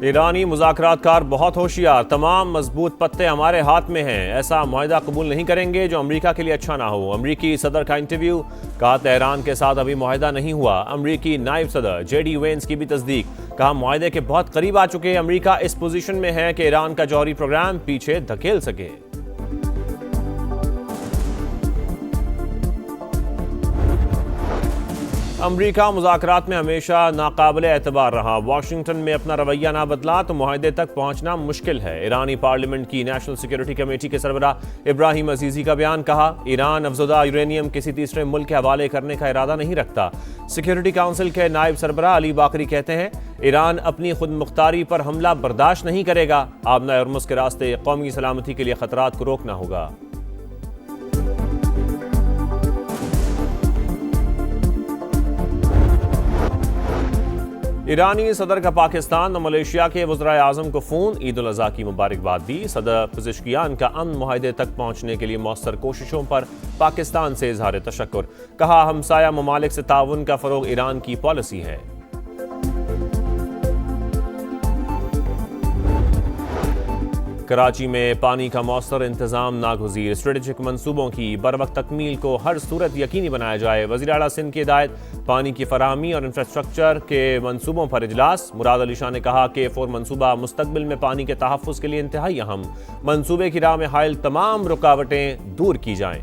ईरानी मुज़ाकरातकार बहुत होशियार, तमाम मजबूत पत्ते हमारे हाथ में हैं। ऐसा मुआहदा कबूल नहीं करेंगे जो अमरीका के लिए अच्छा ना हो। अमरीकी सदर का इंटरव्यू, कहा तेहरान के साथ अभी मुआहदा नहीं हुआ। अमरीकी नायब सदर JD वेंस की भी तस्दीक, कहा मुआहदे के बहुत करीब आ चुके। अमरीका इस पोजीशन में है कि ईरान का जौहरी प्रोग्राम पीछे धकेल सके। अमरीका मुज़ाकरात में हमेशा नाकाबिल एतबार रहा। वाशिंगटन में अपना रवैया ना बदला तो मुआहदे तक पहुंचना मुश्किल है। ईरानी पार्लियामेंट की नेशनल सिक्योरिटी कमेटी के सरबराह इब्राहिम अजीजी का बयान, कहा ईरान अफज़ुदा यूरेनियम किसी तीसरे मुल्क के हवाले करने का इरादा नहीं रखता। सिक्योरिटी काउंसिल के नायब सरबराह अली बाकरी कहते हैं ईरान अपनी खुद मुख्तारी पर हमला बर्दाश्त नहीं करेगा। आबना हॉर्मुज़ के रास्ते कौमी सलामती के लिए खतरात को रोकना होगा। ईरानी सदर का पाकिस्तान और मलेशिया के वज़राए आज़म को फ़ोन, ईद उल अज़हा की मुबारकबाद दी। सदर पेज़ेश्कियान का अमन मुआहदे तक पहुंचने के लिए मौसर कोशिशों पर पाकिस्तान से इज़हार तशक्कुर, कहा हमसाया ममालिक से ताउन का फ़रोग़ ईरान की पॉलिसी है। कराची में पानी का मौसर इंतजाम नागुज़ीर, स्ट्रेटेजिक मंसूबों की बरवक्त तकमील को हर सूरत यकीनी बनाया जाए। वज़ीर आला सिंध की हिदायत, पानी की फराहमी और इंफ्रास्ट्रक्चर के मंसूबों पर इजलास। मुराद अली शाह ने कहा कि K4 मंसूबा मुस्तकबिल में पानी के तहफ़्फ़ुज़ के लिए इंतहाई अहम, मंसूबे की राह में हायल तमाम रुकावटें दूर की जाएं।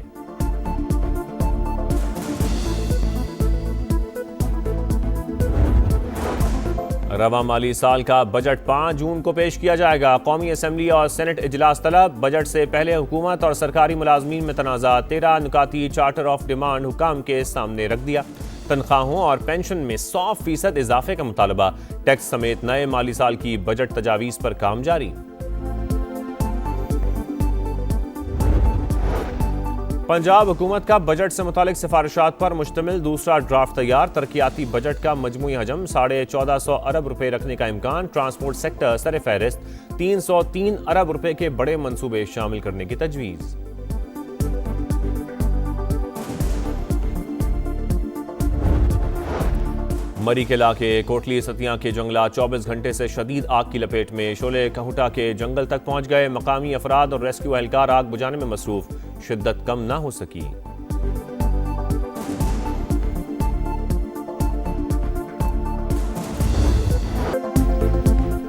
रवा माली साल का बजट 5 जून को पेश किया जाएगा। कौमी असम्बली और सेनेट इजलास तलब। बजट से पहले हुकूमत और सरकारी मुलाजमीन में तनाज़ा। 13 नुकाती चार्टर ऑफ डिमांड हुकाम के सामने रख दिया। तनख्वाहों और पेंशन में 100% इजाफे का मुतालबा। टैक्स समेत नए माली साल की बजट तजावीज़ पर काम जारी। पंजाब हुकूमत का बजट से मुतालिक सिफारिशात पर मुश्तमिल दूसरा ड्राफ्ट तैयार। तरक्याती बजट का मजमूई हजम 1450 अरब रुपए रखने का इम्कान। ट्रांसपोर्ट सेक्टर सर फहरिस्त, 303 अरब रुपए के बड़े मंसूबे शामिल करने की तजवीज़। मरी के इलाके कोटली सतिया के जंगलात 24 घंटे से शदीद आग की लपेट में। शोले कहूटा के जंगल तक पहुंच गए। मकामी अफराद और रेस्क्यू एहलकार आग बुझाने में मसरूफ, शिद्दत कम ना हो सकी।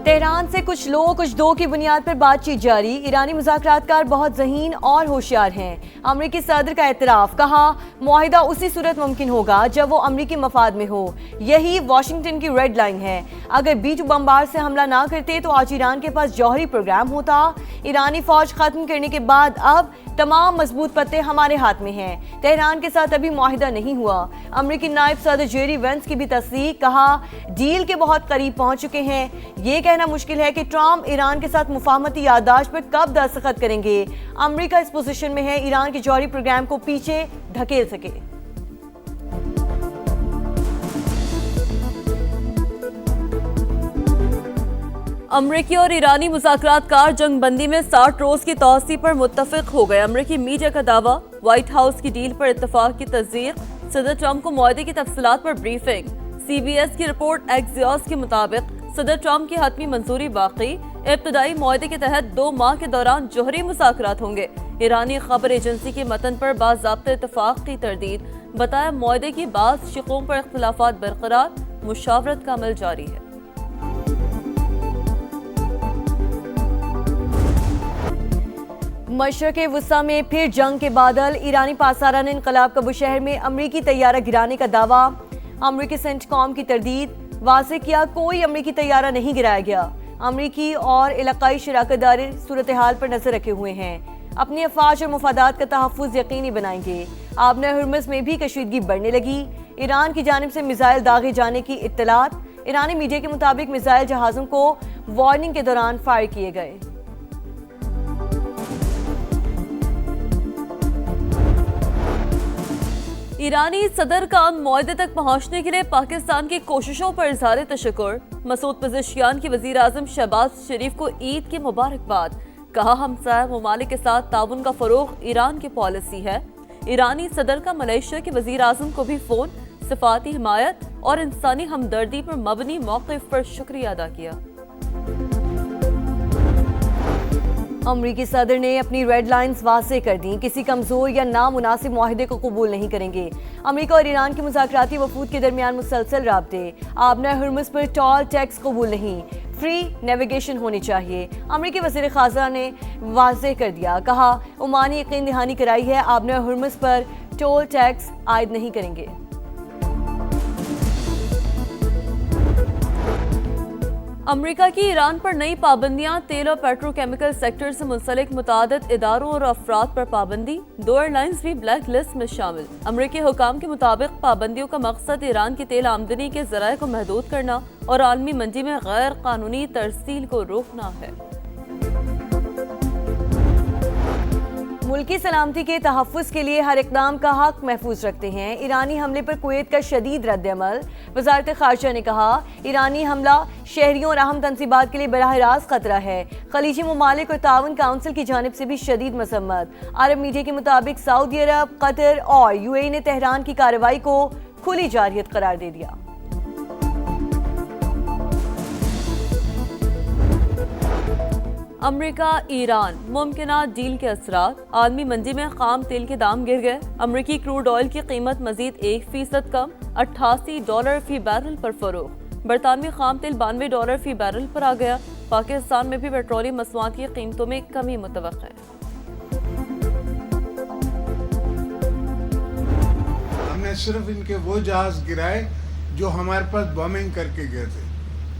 तेहरान से कुछ लो कुछ दो की बुनियाद पर बातचीत जारी। ईरानी मुज़ाकरातकार बहुत ज़हीन और होशियार हैं। अमरीकी सदर का एतराफ़, कहा मुआहिदा उसी सूरत मुमकिन होगा जब वो अमरीकी मफाद में हो। यही वाशिंगटन की रेड लाइन है। अगर B-2 बमबार से हमला ना करते तो आज ईरान के पास जौहरी प्रोग्राम होता। ईरानी फौज खत्म करने के बाद अब तमाम मजबूत पत्ते हमारे हाथ में हैं। तेहरान के साथ अभी मुआहिदा नहीं हुआ। अमरीकी नायब सदर JD वेंस की भी तस्दीक, कहा डील के बहुत करीब पहुंच चुके हैं। ये कहना मुश्किल है कि ट्रंप ईरान के साथ मुफाहमती याददाश्त पर कब दस्तखत करेंगे। अमरीका इस पोजीशन में है ईरान के जौहरी प्रोग्राम को पीछे धकेल सके। अमरीकी और ईरानी मुज़ाकरातकार जंगबंदी में 60 रोज की तौसी पर मुत्तफिक हो गए। अमरीकी मीडिया का दावा, व्हाइट हाउस की डील पर इत्तफाक की तस्दीक। सदर ट्रंप को मुआहदे की तफसीलात पर ब्रीफिंग। CBS की रिपोर्ट एक्सियोस के मुताबिक सदर ट्रंप की हतमी मंजूरी बाकी। इब्तदाई मुआहदे के तहत 2 माह के दौरान जौहरी मुज़ाकरात होंगे। ईरानी खबर एजेंसी के मतन पर बाज़ाब्ता इत्तफाक की तरदीद। बताया मुआहदे की बात शिकों पर इख्तिलाफात बरकरार, मुशावरत का अमल जारी है। मशरक़े वुस्ता में फिर जंग के बादल। ईरानी पासारान इनकलाब का बुशहर में अमरीकी तैयारा गिराने का दावा। अमरीकी सेंटकॉम की तरदीद, वाज़े किया कोई अमरीकी तैयारा नहीं गिराया गया। अमरीकी और इलाकाई शराकतदार सूरत हाल पर नजर रखे हुए हैं। अपनी अफवाज और मुफादात का तहफ़्फ़ुज़ यकीनी बनाएंगे। आबना हॉर्मुज़ में भी कशीदगी बढ़ने लगी। ईरान की जानिब से मिसाइल दागे जाने की इत्तलात। ईरानी मीडिया के मुताबिक मिसाइल जहाज़ों को वार्निंग के दौरान फायर किए गए। ईरानी सदर का मुआहदे तक पहुंचने के लिए पाकिस्तान की कोशिशों पर इज़हार तशक्कुर। मसूद पेज़ेश्कियान की वज़ीर आज़म शहबाज शरीफ को ईद की मुबारकबाद। कहा हमसाया ममालिक के साथ ताउन का फ़रोग़ ईरान की पॉलिसी है। ईरानी सदर का मलेशिया के वज़ीर आज़म को भी फ़ोन, सफ़ाती हिमायत और इंसानी हमदर्दी पर मबनी मौक़िफ़ पर शुक्रिया अदा किया। अमरीकी सदर ने अपनी रेड लाइंस वाज़ेह कर दी, किसी कमजोर या नामुनासिब मुआहदे को कबूल नहीं करेंगे। अमरीका और ईरान के मुज़ाकराती वफूद के दरमियान मुसलसल राब्ते, आबना हुर्मुज़ पर टॉल टैक्स कबूल नहीं, फ्री नेविगेशन होनी चाहिए। अमरीकी वज़ीर ख़ाज़ा ने वाज़ेह कर दिया, कहा ओमानी यकीन दहानी कराई है आबना हुर्मुज़ पर टोल टैक्स आयद नहीं करेंगे। अमेरिका की ईरान पर नई पाबंदियां, तेल और पेट्रोकेमिकल सेक्टर से मुंसलिक मुतादिद इदारों और अफराद पर पाबंदी, 2 एयरलाइंस भी ब्लैक लिस्ट में शामिल। अमेरिकी हुकाम के मुताबिक पाबंदियों का मकसद ईरान की तेल आमदनी के ज़राए को महदूद करना और आलमी मंडी में गैर कानूनी तरसील को रोकना है। मुल्की सलामती के तहफ़्फ़ुज़ के लिए हर इक़दाम का हक महफूज रखते हैं। ईरानी हमले पर कुवैत का शदीद रद्द-ए-अमल। वज़ारत ख़ारिजा ने कहा ईरानी हमला शहरियों और अहम तनसीबात के लिए बराह रास्त खतरा है। खलीजी ममालिक और ताउन काउंसिल की जानिब से भी शदीद मसम्मत। अरब मीडिया के मुताबिक सऊदी अरब, कतर और UAE ने तेहरान की कार्रवाई को खुली जारहियत करार दे दिया। अमेरिका ईरान मुमकिना डील के असरात, आलमी मंडी में खाम तेल के दाम गिर गए। अमेरिकी क्रूड ऑयल की कीमत मजीद 1% कम, $88 फी बैरल पर फरोख्त। बरतानवी खाम तेल $92 फी बैरल पर आ गया। पाकिस्तान में भी पेट्रोलियम मसनूआत की कीमतों में कमी मुतवक्किल है। हमने सिर्फ इनके वो जहाज गिराए जो हमारे पास बॉम्बिंग करके गए थे,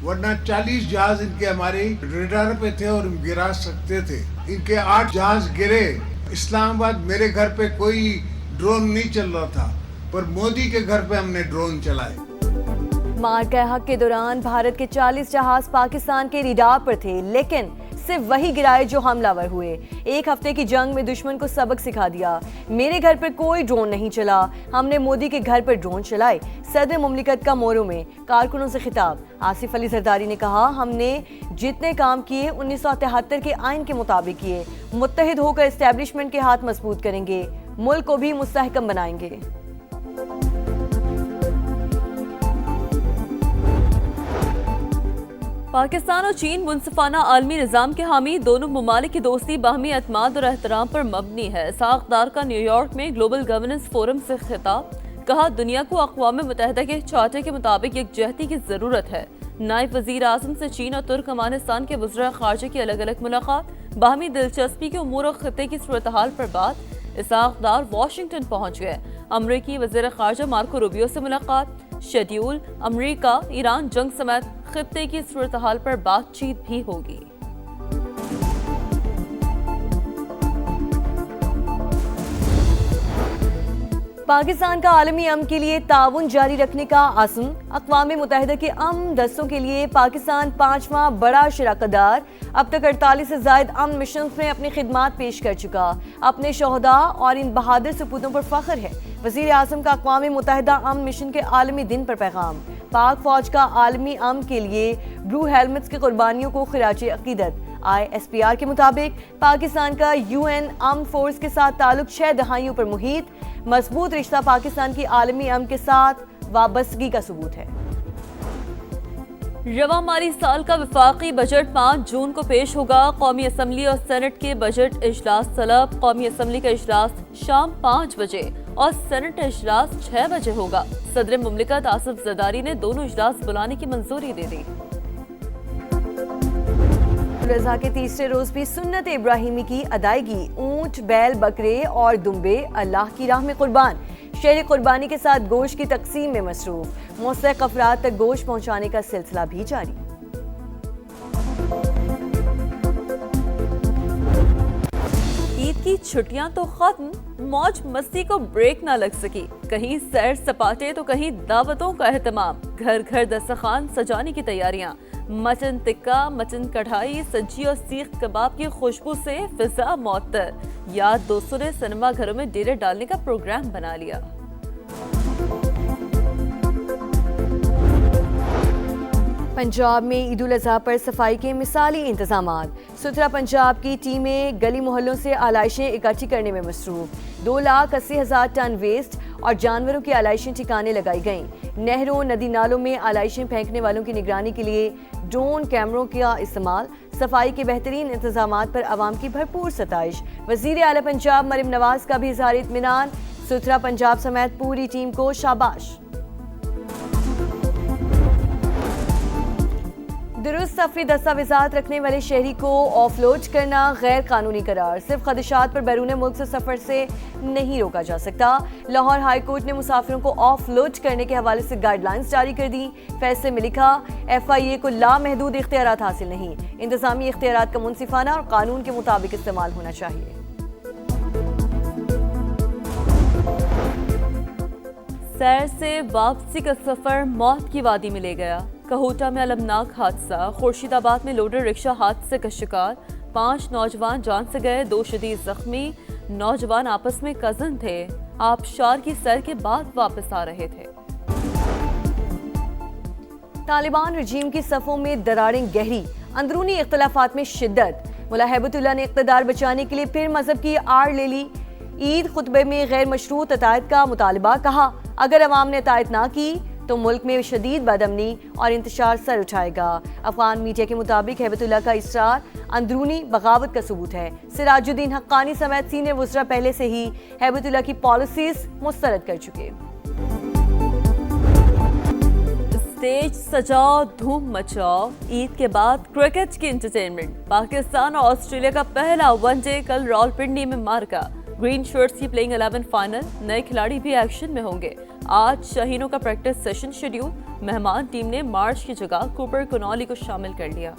वरना 40 जहाज इनके हमारे रेडार पे थे और गिरा सकते थे। इनके 8 जहाज गिरे। इस्लामाबाद मेरे घर पे कोई ड्रोन नहीं चल रहा था, पर मोदी के घर पे हमने ड्रोन चलाए। मार्का हक के दौरान भारत के 40 जहाज पाकिस्तान के रडार पर थे, लेकिन सिर्फ वही गिराए जो हमलावर हुए। एक हफ्ते की जंग में दुश्मन को सबक सिखा दिया। मेरे घर पर कोई ड्रोन नहीं चला, हमने मोदी के घर पर ड्रोन चलाए। सदर मुमलिकत का मोरू में कारकुनों से खिताब। आसिफ अली जरदारी ने कहा हमने जितने काम किए 1973 के आइन के मुताबिक किए। मुत्तहिद होकर एस्टेब्लिशमेंट के हाथ मजबूत करेंगे, मुल्क को भी मुस्तहकम बनाएंगे। पाकिस्तान और चीन मुनसिफाना आलमी निज़ाम के हामी। दोनों ममालिक की दोस्ती बाहमी एतमाद और एहतराम पर मबनी है। इसाक डार का न्यूयॉर्क में ग्लोबल गवर्नेंस फोरम से खिताब। कहा दुनिया को अक़वाम मुत्तहिदा के चार्टर के मुताबिक यकजहती की ज़रूरत है। नायब वज़ीर आज़म से चीन और तुर्कमानिस्तान के वज़ीर ख़ारिजा की अलग अलग मुलाकात। बाहमी दिलचस्पी के उमूर और ख़ित्ते की सूरत हाल पर बात। इसाक डार वाशिंगटन पहुँच गए। अमरीकी वज़ीर ख़ारिजा मार्को रूबियो से मुलाकात। शेड्यूल अमरीका ईरान जंग समेत खित्ते की सूरत हाल पर बातचीत भी होगी। पाकिस्तान का आलमी अमन के लिए ताउन जारी रखने का आज़म। अक़वाम मुत्तहिदा के अमन दस्तों के लिए पाकिस्तान 5वां बड़ा शराकतदार। अब तक 48 से ज़ायद अमन मिशन में अपनी खिदमात पेश कर चुका। अपने शोहदा और इन बहादुर सपूतों पर फ़ख्र है। वज़ीर आज़म का अक़वाम मुत्तहिदा अमन मिशन के आलमी दिन पर पैगाम। पाक फ़ौज का आलमी अमन के लिए ब्लू हेलमेट्स की कुर्बानियों को खिराज अक़ीदत। ISPR के मुताबिक पाकिस्तान का UN आर्म्ड फोर्स के साथ ताल्लुक 6 दहाइयों पर मुहित। मजबूत रिश्ता पाकिस्तान की आलमी अमन के साथ वाबस्तगी का सबूत है। रवा माली साल का वफाकी बजट 5 जून को पेश होगा। कौमी असम्बली और सेनेट के बजट इजलास तलब। कौमी असम्बली का इजलास शाम 5 बजे और सेनेट इजलास 6 बजे होगा। सदर मुमलिकत आसिफ जरदारी ने दोनों इजलास बुलाने की मंजूरी दे दी। रज़ा के तीसरे रोज भी सुन्नत इब्राहिमी की अदायगी। ऊंट, बैल, बकरे और दुम्बे अल्लाह की राह में कुर्बान। शहर कुर्बानी के साथ गोश्त की तकसीम में मसरूफ। मुस्तहिक अफराद तक गोश्त पहुंचाने का सिलसिला भी जारी। ईद की छुट्टियां तो खत्म, मौज मस्ती को ब्रेक ना लग सकी। कहीं सैर सपाटे तो कहीं दावतों का एहतमाम। घर घर दस्तरखान सजाने की तैयारियां। मटन टिक्का, मटन कढ़ाई, सब्जी और सीख कबाब की खुशबू से फिजा मौतर। याद दोस्तों ने सिनेमा घरों में डेरे डालने का प्रोग्राम बना लिया। पंजाब में ईद उल अज़हा पर सफाई के मिसाली इंतजामात। सुथरा पंजाब की टीमें गली मोहल्लों से आलाइशें इकट्ठी करने में मसरूफ। 2,80,000 टन वेस्ट और जानवरों की आलाइशें ठिकाने लगाई गईं। नहरों, नदी नालों में आलाइशें फेंकने वालों की निगरानी के लिए ड्रोन कैमरों का इस्तेमाल। सफाई के बेहतरीन इंतजामात पर अवाम की भरपूर सताइश। वजीर आला पंजाब मरियम नवाज का भी इज़हार इत्मीनान। सुथरा पंजाब समेत पूरी टीम को शाबाश। दुरुस्त सफरी दस्तावेजात रखने वाले शहरी को ऑफलोड करना गैर कानूनी करार। सिर्फ खदशात पर बैरून मुल्क से सफर से नहीं रोका जा सकता। लाहौर हाई कोर्ट ने मुसाफिरों को ऑफलोड करने के हवाले से गाइडलाइंस जारी कर दी। फैसले में लिखा, FIA को लामहदूद इख्तियारात हासिल नहीं, इंतजामी इख्तियारात का मुनसिफाना और कानून के मुताबिक इस्तेमाल होना चाहिए। सैर से वापसी का सफर मौत की वादी में ले गया। कहोटा में अलमनाक हादसा। खुर्शीदाबाद में लोडर रिक्शा हादसे का शिकार। 5 नौजवान जान से गए, 2 शदीद जख्मी। नौजवान आपस में कजन थे, आबशार की सैर के बाद वापस आ रहे थे। तालिबान रजीम की सफ़ों में दरारें गहरी, अंदरूनी इख्तलाफात में शिद्दत। मुल्ला हैबतुल्लाह ने इक़्तिदार बचाने के लिए फिर मजहब की आड़ ले ली। ईद खुतबे में गैर मशरूत अतायत का मुतालबा। कहा, अगर अवाम ने अतायत ना की तो मुल्क में शदीद बदअमनी और इंतशार सर उठाएगा। अफगान मीडिया के मुताबिक हैबतुल्लाह का इसरार अंदरूनी बगावत का सबूत है। सिराजुद्दीन हक्कानी समेत सीनियर वज़रा पहले से ही हैबतुल्लाह की पॉलिसीज मुस्तरद कर चुके। स्टेज सजाओ, धूम मचाओ। ईद के बाद क्रिकेट की एंटरटेनमेंट। पाकिस्तान और ऑस्ट्रेलिया का पहला वनडे कल रावलपिंडी में मार्का। ग्रीन शर्ट्स की प्लेइंग 11 फाइनल। नए खिलाड़ी भी एक्शन में होंगे। आज शाहीनों का प्रैक्टिस सेशन शेड्यूल। मेहमान टीम ने मार्च की जगह कूपर कुनौली को शामिल कर लिया।